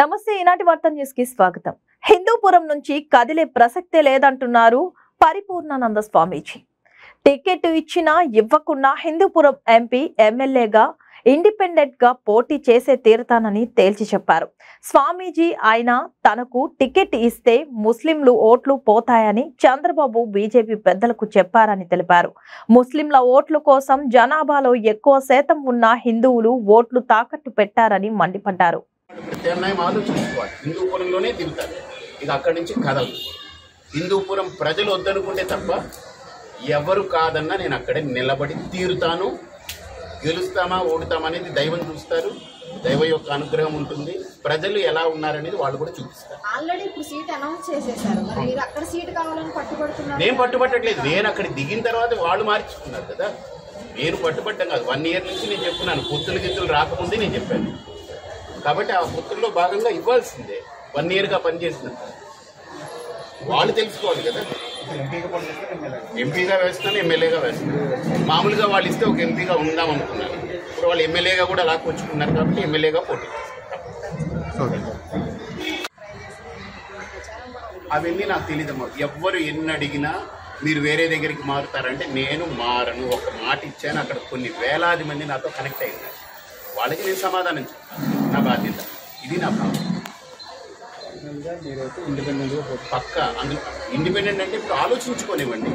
నమస్తే ఈనాటి వార్త న్యూస్ కి స్వాగతం. హిందూపురం నుంచి కదిలే ప్రసక్తే లేదంటున్నారు పరిపూర్ణానంద స్వామీజీ. టికెట్ ఇచ్చినా ఇవ్వకున్నా హిందూపురం ఎంపీ ఎమ్మెల్యేగా ఇండిపెండెంట్ గా పోటీ చేసే తీరుతానని తేల్చి చెప్పారు. స్వామీజీ ఆయన తనకు టికెట్ ఇస్తే ముస్లింలు ఓట్లు పోతాయని చంద్రబాబు బీజేపీ పెద్దలకు చెప్పారని తెలిపారు. ముస్లింల ఓట్ల కోసం జనాభాలో ఎక్కువ శాతం ఉన్న హిందువులు ఓట్లు తాకట్టు పెట్టారని మండిపడ్డారు. ప్రత్యామ్నాయం ఆలోచించుకోవాలి. హిందూపురంలోనే దిగుతారు, ఇక అక్కడి నుంచి కదలదు. హిందూపురం ప్రజలు వద్దనుకుంటే తప్ప ఎవరు కాదన్నా నేను అక్కడే నిలబడి తీరుతాను. గెలుస్తామా ఓడుతామా అనేది దైవం చూస్తారు, దైవం యొక్క అనుగ్రహం ఉంటుంది. ప్రజలు ఎలా ఉన్నారనేది వాళ్ళు కూడా చూపిస్తారు. ఆల్రెడీ ఇప్పుడు సీట్ అనౌన్స్ చేసేసారు, మరి మీరు అక్కడ సీట్ కావాలని పట్టుబడుతున్నారు. నేను పట్టుబట్టట్లేదు, నేను అక్కడ దిగిన తర్వాత వాళ్ళు మార్చుకున్నారు కదా. నేను పట్టుబట్టం కాదు, 1 year నుంచి నేను చెప్తున్నాను. పొత్తులు రాకముందే నేను చెప్పాను. కాబట్టి ఆ పొత్తుల్లో భాగంగా ఇవ్వాల్సిందే. 1 yearగా పనిచేసినంత వాళ్ళు తెలుసుకోవాలి కదా. ఎంపీగా వేస్తున్నాను, ఎమ్మెల్యేగా వేస్తున్నాను. మామూలుగా వాళ్ళు ఇస్తే ఒక ఎంపీగా ఉందాం అనుకున్నారు. ఇప్పుడు వాళ్ళు ఎమ్మెల్యేగా కూడా లాక్కొచ్చుకున్నారు కాబట్టి ఎమ్మెల్యేగా పోటీ చేస్తారు. అవన్నీ నాకు తెలియదమ్మా. ఎవ్వరు ఎన్ని అడిగినా మీరు వేరే దగ్గరికి మారుతారంటే నేను మారను. ఒక మాట ఇచ్చాను. అక్కడ కొన్ని వేలాది మంది నాతో కనెక్ట్ అయ్యారు. వాళ్ళకి నేను సమాధానం చెప్తాను. నా బాధ్యత ఇది, నా భావం. పక్క అందులో ఇండిపెండెంట్ అంటే ఇప్పుడు ఆలోచించుకోనివ్వండి.